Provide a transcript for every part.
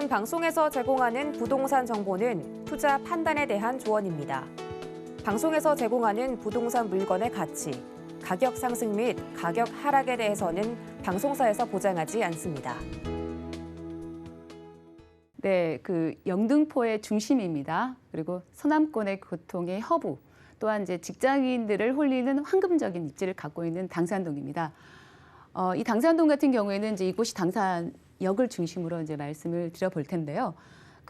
다음은 방송에서 제공하는 부동산 정보는 투자 판단에 대한 조언입니다. 방송에서 제공하는 부동산 물건의 가치, 가격 상승 및 가격 하락에 대해서는 방송사에서 보장하지 않습니다. 네, 영등포의 중심입니다. 그리고 서남권의 교통의 허브, 또한 이제 직장인들을 홀리는 황금적인 입지를 갖고 있는 당산동입니다. 이 당산동 같은 경우에는 이제 이곳이 당산역을 중심으로 이제 말씀을 드려볼 텐데요.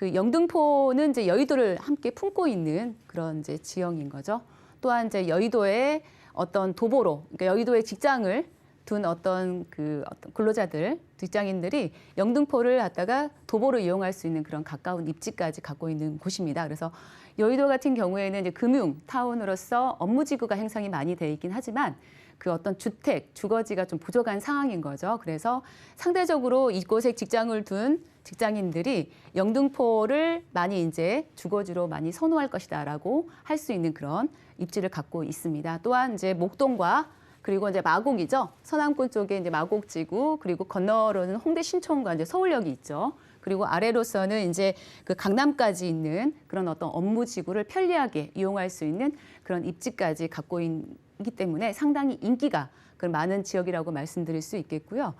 영등포는 이제 여의도를 함께 품고 있는 그런 이제 지형인 거죠. 또한 이제 여의도의 어떤 도보로, 그러니까 여의도에 직장을 둔 어떤 근로자들, 직장인들이 영등포를 갖다가 도보로 이용할 수 있는 그런 가까운 입지까지 갖고 있는 곳입니다. 그래서 여의도 같은 경우에는 이제 금융 타운으로서 업무지구가 형성이 많이 돼 있긴 하지만 어떤 주택, 주거지가 좀 부족한 상황인 거죠. 그래서 상대적으로 이곳에 직장을 둔 직장인들이 영등포를 많이 이제 주거지로 많이 선호할 것이다라고 할 수 있는 그런 입지를 갖고 있습니다. 또한 이제 목동과 그리고 이제 마곡이죠. 서남권 쪽에 이제 마곡지구, 그리고 건너로는 홍대 신촌과 이제 서울역이 있죠. 그리고 아래로서는 이제 강남까지 있는 그런 어떤 업무지구를 편리하게 이용할 수 있는 그런 입지까지 갖고 있기 때문에 상당히 인기가 많은 지역이라고 말씀드릴 수 있겠고요.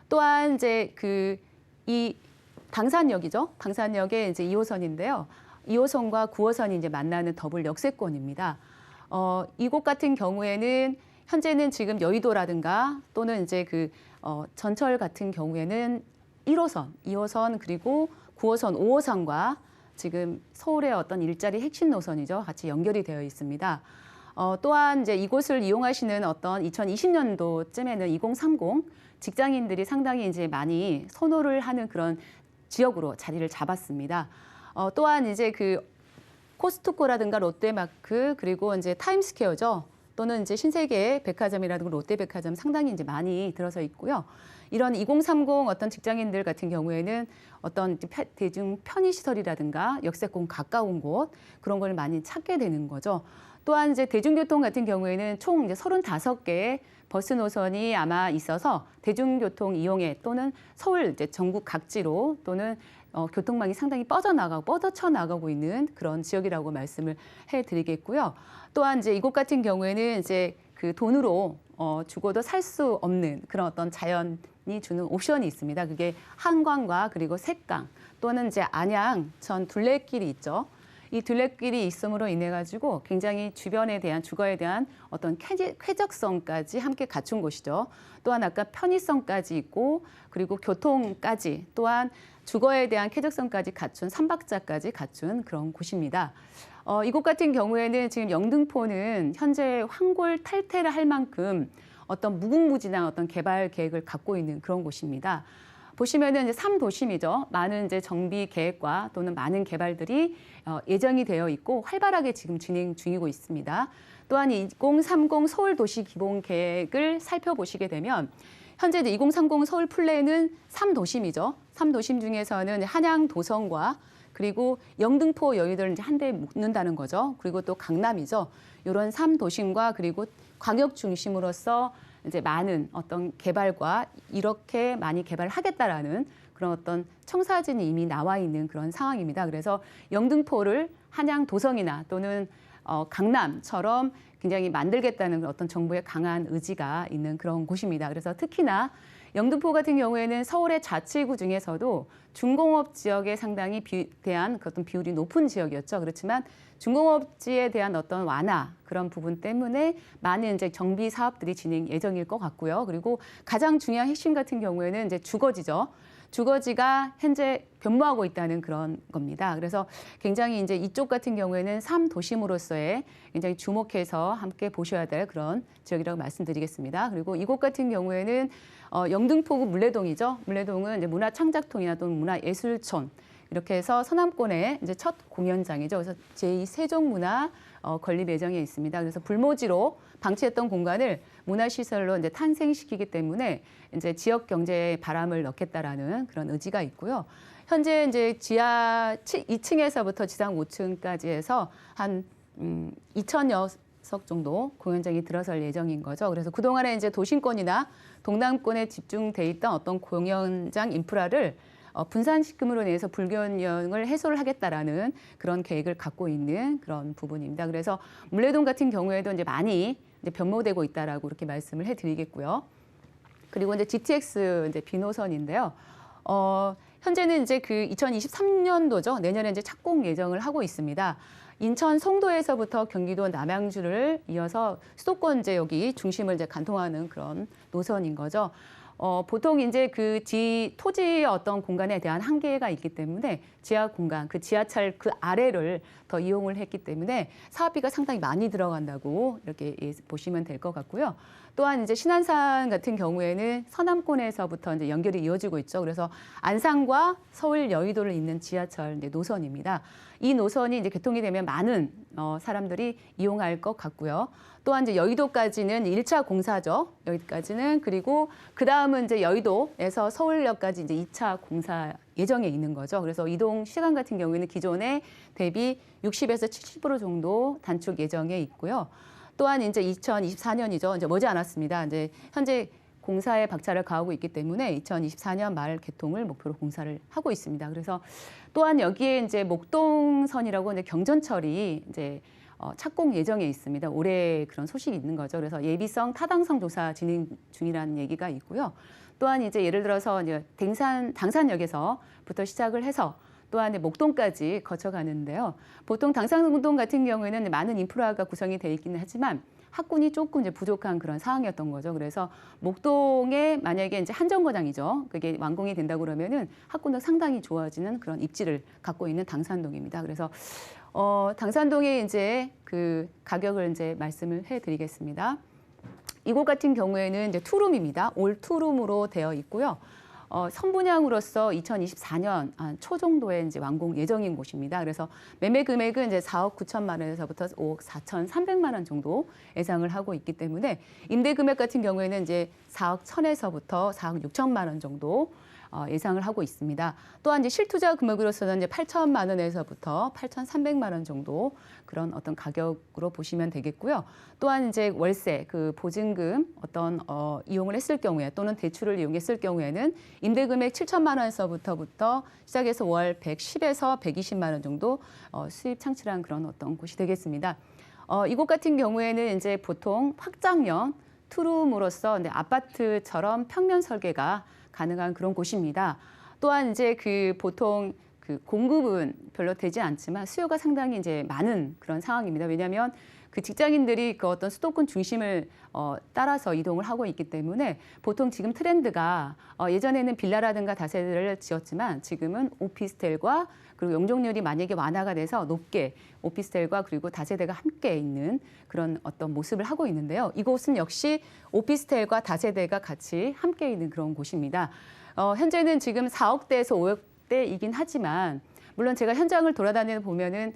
또한 이제 이 당산역이죠. 당산역의 이제 2호선인데요. 2호선과 9호선이 이제 만나는 더블 역세권입니다. 이곳 같은 경우에는 현재는 지금 여의도라든가 또는 이제 전철 같은 경우에는 1호선, 2호선 그리고 9호선, 5호선과 지금 서울의 어떤 일자리 핵심 노선이죠. 같이 연결이 되어 있습니다. 또한 이제 이곳을 이용하시는 어떤 2020년도쯤에는 2030 직장인들이 상당히 이제 많이 선호를 하는 그런 지역으로 자리를 잡았습니다. 또한 이제 코스트코라든가 롯데마트 그리고 이제 타임스퀘어죠. 또는 이제 신세계 백화점이라든가 롯데백화점 상당히 이제 많이 들어서 있고요. 이런 2030 어떤 직장인들 같은 경우에는 어떤 대중 편의시설이라든가 역세권 가까운 곳 그런 걸 많이 찾게 되는 거죠. 또한 이제 대중교통 같은 경우에는 총 이제 35개의 버스 노선이 아마 있어서 대중교통 이용에 또는 서울 이제 전국 각지로 또는 교통망이 상당히 뻗어쳐 나가고 있는 그런 지역이라고 말씀을 해드리겠고요. 또한 이제 이곳 같은 경우에는 이제 돈으로 주고도 살 수 없는 그런 어떤 자연이 주는 옵션이 있습니다. 그게 한강과 그리고 색강 또는 이제 안양천 둘레길이 있죠. 이 둘레길이 있음으로 인해 가지고 굉장히 주변에 대한 주거에 대한 어떤 쾌적성까지 함께 갖춘 곳이죠. 또한 아까 편의성까지 있고 그리고 교통까지 또한 주거에 대한 쾌적성까지 갖춘 삼박자까지 갖춘 그런 곳입니다. 이곳 같은 경우에는 지금 영등포는 현재 황골 탈퇴를 할 만큼 어떤 무궁무진한 어떤 개발 계획을 갖고 있는 그런 곳입니다. 보시면은 이제 3도심이죠. 많은 이제 정비 계획과 또는 많은 개발들이 예정이 되어 있고 활발하게 지금 진행 중이고 있습니다. 또한 2030 서울 도시 기본 계획을 살펴보시게 되면 현재 2030 서울 플랜은 3도심이죠. 3도심 중에서는 한양 도성과 그리고 영등포 여의도를 이제 한데 묶는다는 거죠. 그리고 또 강남이죠. 이런 3도심과 그리고 광역 중심으로서 이제 많은 어떤 개발과 이렇게 많이 개발하겠다라는 그런 어떤 청사진이 이미 나와 있는 그런 상황입니다. 그래서 영등포를 한양 도성이나 또는 강남처럼 굉장히 만들겠다는 어떤 정부의 강한 의지가 있는 그런 곳입니다. 그래서 특히나 영등포 같은 경우에는 서울의 자치구 중에서도 중공업 지역에 상당히 대한 어떤 비율이 높은 지역이었죠. 그렇지만 중공업지에 대한 어떤 완화 그런 부분 때문에 많은 이제 정비 사업들이 진행 예정일 것 같고요. 그리고 가장 중요한 핵심 같은 경우에는 이제 주거지죠. 주거지가 현재 변모하고 있다는 그런 겁니다. 그래서 굉장히 이제 이쪽 같은 경우에는 3도심으로서의 굉장히 주목해서 함께 보셔야 될 그런 지역이라고 말씀드리겠습니다. 그리고 이곳 같은 경우에는 영등포구 물레동이죠. 물레동은 이제 문화창작통이나 또는 문화예술촌 이렇게 해서 서남권의 이제 첫 공연장이죠. 그래서 제2세종문화 건립 예정에 있습니다. 그래서 불모지로 방치했던 공간을 문화시설로 이제 탄생시키기 때문에 이제 지역 경제에 바람을 넣겠다라는 그런 의지가 있고요. 현재 이제 지하 2층에서부터 지상 5층까지 해서 한 2,000여 석 정도 공연장이 들어설 예정인 거죠. 그래서 그동안에 이제 도심권이나 동남권에 집중돼 있던 어떤 공연장 인프라를 분산시킴으로 인해서 불균형을 해소를 하겠다라는 그런 계획을 갖고 있는 그런 부분입니다. 그래서 물레동 같은 경우에도 이제 많이 이제 변모되고 있다라고 이렇게 말씀을 해드리겠고요. 그리고 이제 GTX 이제 B 노선인데요. 현재는 이제 그 2023년도죠. 내년에 이제 착공 예정을 하고 있습니다. 인천 송도에서부터 경기도 남양주를 이어서 수도권 이제 여기 중심을 이제 관통하는 그런 노선인 거죠. 보통 이제 그 토지의 어떤 공간에 대한 한계가 있기 때문에 지하 공간, 그 지하철 그 아래를 더 이용을 했기 때문에 사업비가 상당히 많이 들어간다고 이렇게 보시면 될 것 같고요. 또한 이제 신안산 같은 경우에는 서남권에서부터 이제 연결이 이어지고 있죠. 그래서 안산과 서울 여의도를 잇는 지하철 이제 노선입니다. 이 노선이 이제 개통이 되면 많은 사람들이 이용할 것 같고요. 또한 이제 여의도까지는 1차 공사죠. 여기까지는. 그리고 그 다음은 이제 여의도에서 서울역까지 이제 2차 공사 예정에 있는 거죠. 그래서 이동 시간 같은 경우에는 기존에 대비 60에서 70% 정도 단축 예정에 있고요. 또한 이제 2024년이죠. 이제 머지않았습니다. 이제 현재 공사에 박차를 가하고 있기 때문에 2024년 말 개통을 목표로 공사를 하고 있습니다. 그래서 또한 여기에 이제 목동선이라고 이제 경전철이 이제 착공 예정에 있습니다. 올해 그런 소식이 있는 거죠. 그래서 예비성 타당성 조사 진행 중이라는 얘기가 있고요. 또한 이제 예를 들어서 이제 당산역에서부터 시작을 해서 또한 목동까지 거쳐가는데요. 보통 당산동 같은 경우에는 많은 인프라가 구성이 되어 있기는 하지만 학군이 조금 이제 부족한 그런 상황이었던 거죠. 그래서 목동에 만약에 이제 한정거장이죠. 그게 완공이 된다고 그러면은 학군도 상당히 좋아지는 그런 입지를 갖고 있는 당산동입니다. 그래서 당산동에 이제 그 가격을 이제 말씀을 해드리겠습니다. 이곳 같은 경우에는 이제 투룸입니다. 올 투룸으로 되어 있고요. 선분양으로서 2024년 초 정도에 이제 완공 예정인 곳입니다. 그래서 매매 금액은 이제 4억 9천만 원에서부터 5억 4,300만 원 정도 예상을 하고 있기 때문에 임대 금액 같은 경우에는 이제 4억 1천에서부터 4억 6천만 원 정도 예상을 하고 있습니다. 또한 이제 실투자 금액으로서는 이제 8천만 원에서부터 8,300만 원 정도 그런 어떤 가격으로 보시면 되겠고요. 또한 이제 월세, 그 보증금 어떤 이용을 했을 경우에 또는 대출을 이용했을 경우에는 임대 금액 7천만 원에서부터 시작해서 월 110에서 120만 원 정도 수입 창출한 그런 어떤 곳이 되겠습니다. 이곳 같은 경우에는 이제 보통 확장형 투룸으로서 이제 아파트처럼 평면 설계가 가능한 그런 곳입니다. 또한 이제 그 보통 그 공급은 별로 되지 않지만 수요가 상당히 이제 많은 그런 상황입니다. 왜냐하면 그 직장인들이 그 어떤 수도권 중심을 따라서 이동을 하고 있기 때문에 보통 지금 트렌드가 예전에는 빌라라든가 다세대를 지었지만 지금은 오피스텔과 그리고 용적률이 만약에 완화가 돼서 높게 오피스텔과 그리고 다세대가 함께 있는 그런 어떤 모습을 하고 있는데요. 이곳은 역시 오피스텔과 다세대가 같이 함께 있는 그런 곳입니다. 현재는 지금 4억대에서 5억대이긴 하지만 물론 제가 현장을 돌아다니다 보면은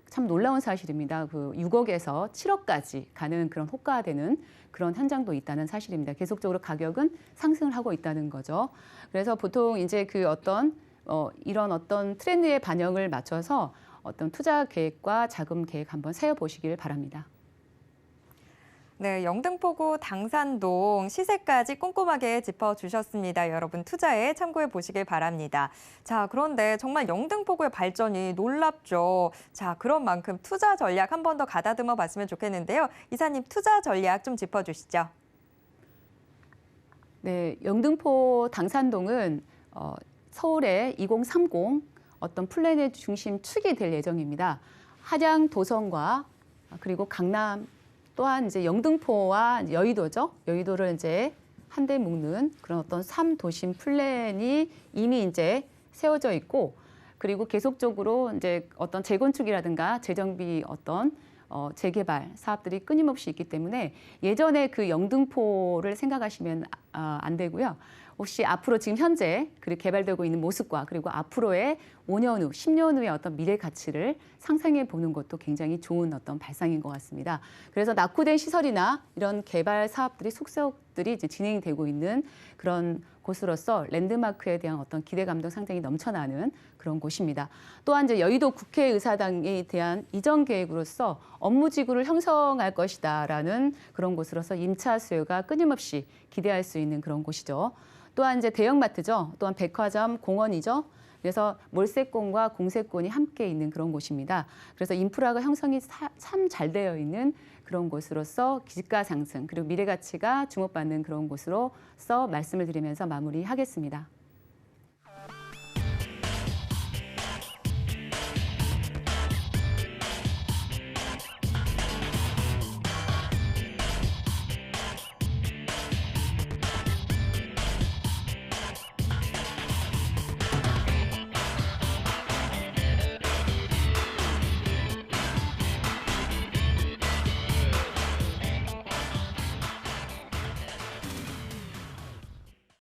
참 놀라운 사실입니다. 그 6억에서 7억까지 가는 그런 호가되는 그런 현장도 있다는 사실입니다. 계속적으로 가격은 상승을 하고 있다는 거죠. 그래서 보통 이제 그 이런 어떤 트렌드의 반영을 맞춰서 어떤 투자 계획과 자금 계획 한번 세워보시길 바랍니다. 네, 영등포구 당산동 시세까지 꼼꼼하게 짚어주셨습니다. 여러분 투자에 참고해 보시길 바랍니다. 자, 그런데 정말 영등포구의 발전이 놀랍죠. 자, 그런 만큼 투자 전략 한 번 더 가다듬어 봤으면 좋겠는데요. 이사님 투자 전략 좀 짚어주시죠. 네, 영등포 당산동은 서울의 2030 어떤 플랜의 중심 축이 될 예정입니다. 한양 도성과 그리고 강남 또한 이제 영등포와 여의도죠. 여의도를 이제 한데 묶는 그런 어떤 3도심 플랜이 이미 이제 세워져 있고 그리고 계속적으로 이제 어떤 재건축이라든가 재정비 어떤 재개발 사업들이 끊임없이 있기 때문에 예전에 그 영등포를 생각하시면 안 되고요. 혹시 앞으로 지금 현재 그리고 개발되고 있는 모습과 그리고 앞으로의 5년 후, 10년 후의 어떤 미래 가치를 상상해 보는 것도 굉장히 좋은 어떤 발상인 것 같습니다. 그래서 낙후된 시설이나 이런 개발 사업들이 사업들이 이제 진행이 되고 있는 그런 곳으로서 랜드마크에 대한 어떤 기대감도 상당히 넘쳐나는 그런 곳입니다. 또한 이제 여의도 국회의사당에 대한 이전 계획으로서 업무지구를 형성할 것이다라는 그런 곳으로서 임차 수요가 끊임없이 기대할 수 있는 그런 곳이죠. 또한 이제 대형마트죠. 또한 백화점, 공원이죠. 그래서 몰세권과 공세권이 함께 있는 그런 곳입니다. 그래서 인프라가 형성이 참 잘 되어 있는 그런 곳으로서 기지가 상승 그리고 미래 가치가 주목받는 그런 곳으로서 말씀을 드리면서 마무리하겠습니다.